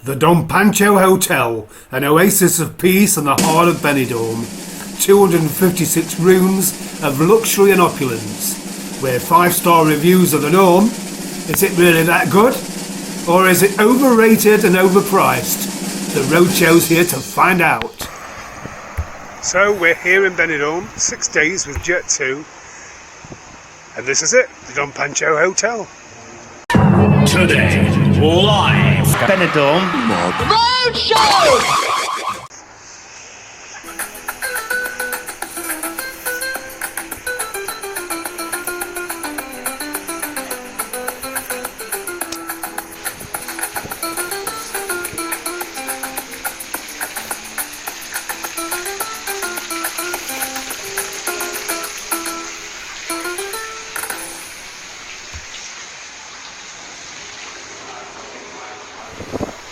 The Don Pancho Hotel, an oasis of peace in the heart of Benidorm. 256 rooms of luxury and opulence, where 5-star reviews are the norm. Is it really that good? Or is it overrated and overpriced? The Roadshow's here to find out. So we're here in Benidorm, 6 days with Jet 2. And this is it, the Don Pancho Hotel. Today, live Benidorm Roadshow!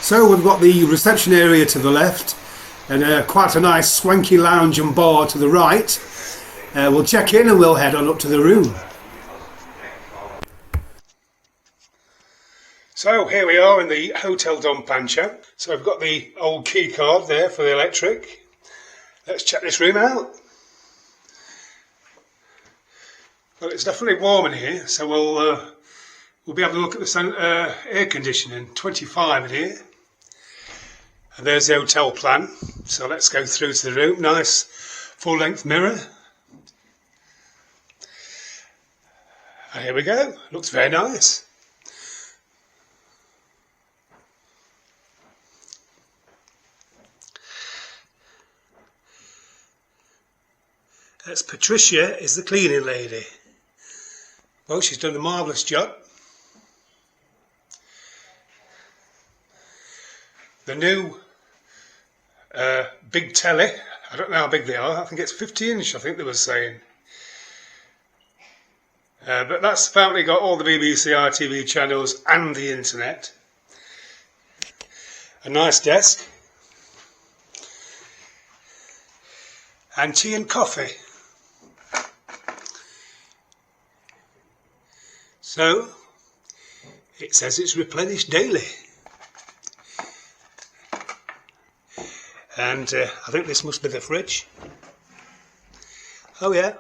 So we've got the reception area to the left and quite a nice swanky lounge and bar to the right. We'll check in and we'll head on up to the room. So here we are in the Hotel Don Pancho. So I've got the old key card there for the electric. Let's check this room out. Well, it's definitely warm in here, so we'll be able to look at the air conditioning. 25 in here. And there's the hotel plan. So let's go through to the room. Nice full-length mirror. And here we go. Looks very nice. That's Patricia, is the cleaning lady. Well, she's done a marvellous job. The new big telly, I don't know how big they are, I think it's 50-inch, I think they were saying. But that's apparently got all the BBC ITV channels and the internet. A nice desk. And tea and coffee. So, it says it's replenished daily. And I think this must be the fridge. Oh yeah,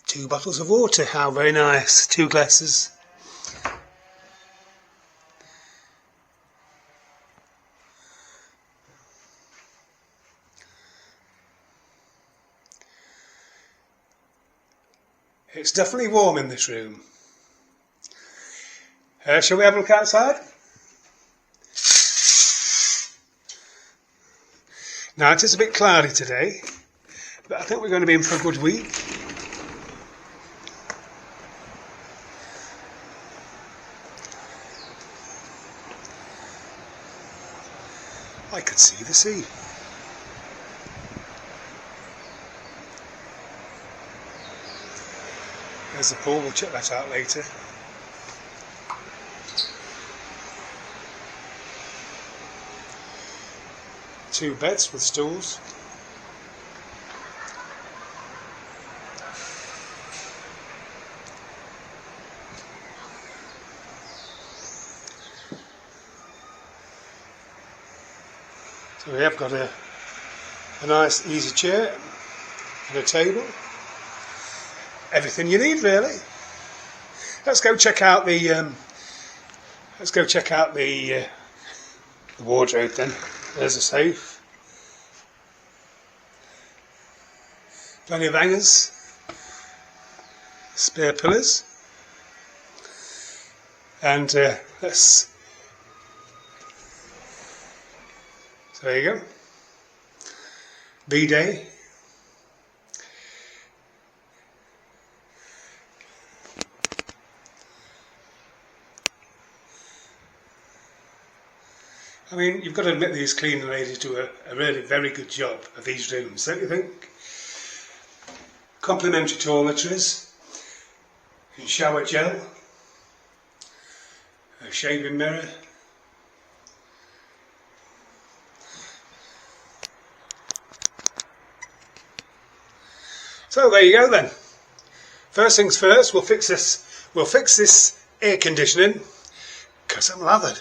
2 bottles of water, how very nice, 2 glasses. It's definitely warm in this room. Shall we have a look outside? Now it is a bit cloudy today, but I think we're going to be in for a good week. I could see the sea. There's the pool, we'll check that out later. Two beds with stools. So we have got a nice easy chair and a table. Everything you need really. Let's go check out the wardrobe then. There's a safe. Plenty of hangers. Spare pillars. And let's... So there you go. B-Day. I mean, you've got to admit these cleaning ladies do a really very good job of these rooms, don't you think? Complimentary toiletries, and shower gel, a shaving mirror. So there you go then. First things first, we'll fix this air conditioning because I'm lathered.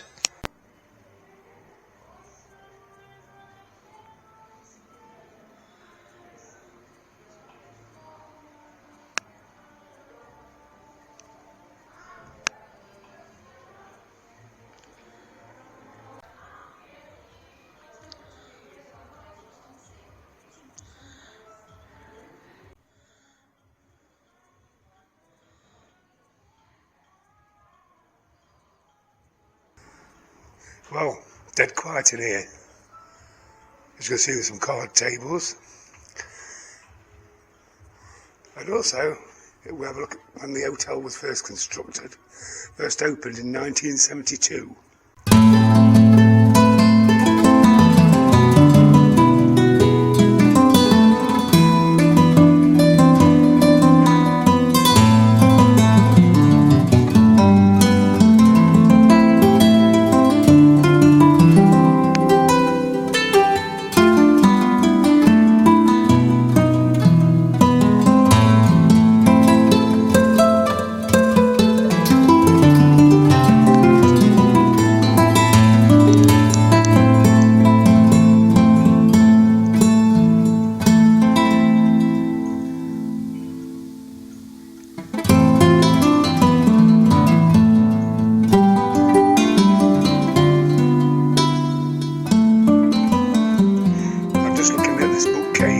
Well, dead quiet in here. As you can see, there's some card tables. And also, we'll have a look at when the hotel was first constructed. First opened in 1972.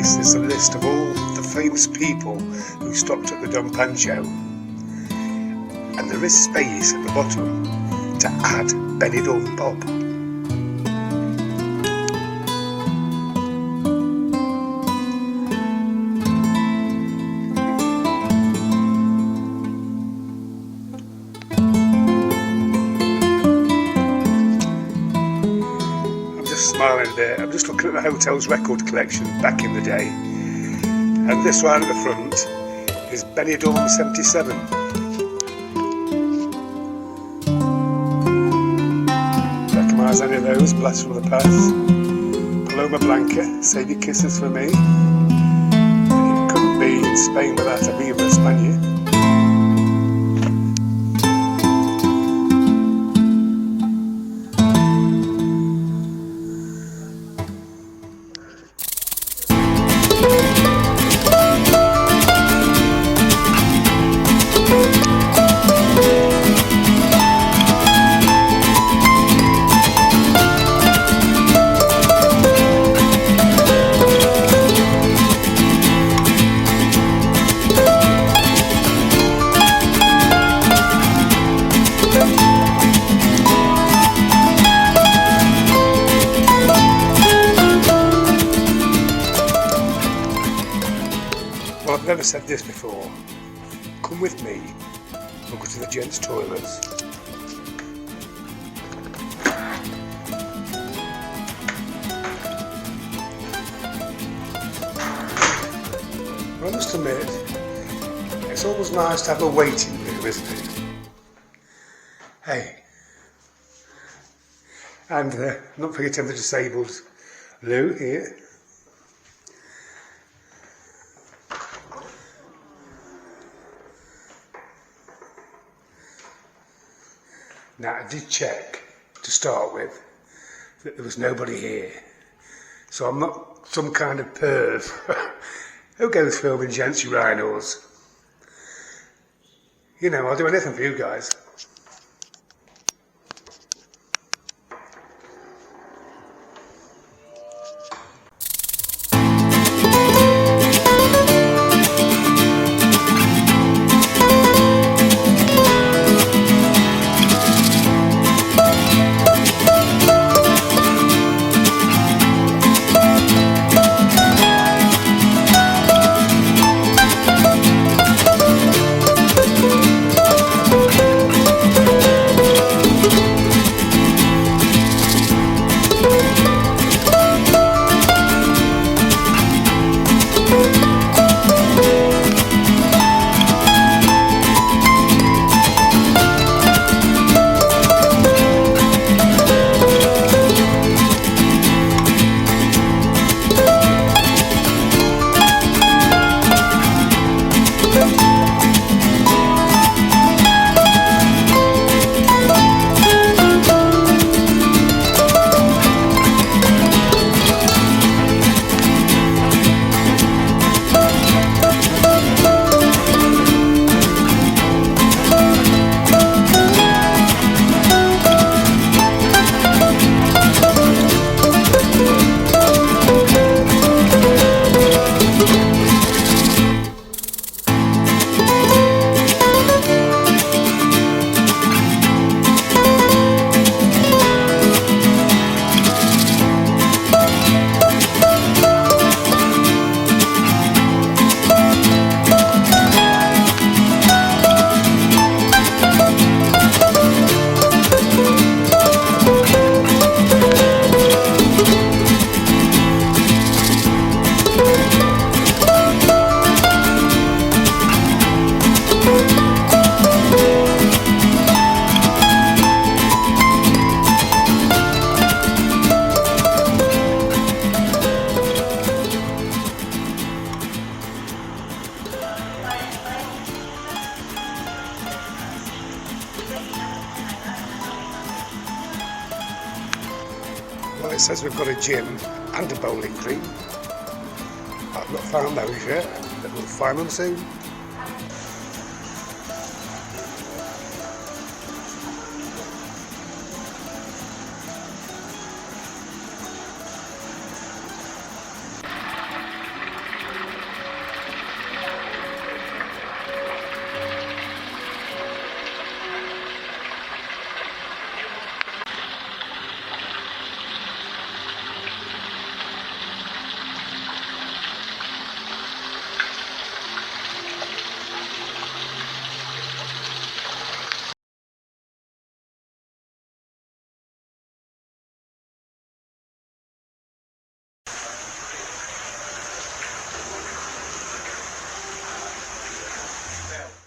There's a list of all the famous people who stopped at the Don Pancho, and there is space at the bottom to add Benidorm Bob. Smiling a bit. I'm just looking at the hotel's record collection back in the day, and this one at the front is Benidorm 77. Recognise any of those? Blast from the past. Paloma Blanca, Save Your Kisses for Me. You couldn't be in Spain without a Viva España. Well, I've never said this before. Come with me. We'll go to the gents' toilets. Well, I must admit, it's always nice to have a waiting room, isn't it? Hey. And not forgetting the disabled Lou here. Now, I did check, to start with, that there was nobody here. So I'm not some kind of perv who goes filming gents urinals. You know, I'll do anything for you guys. Well, it says we've got a gym and a bowling green. I've not found those yet, but we'll find them soon.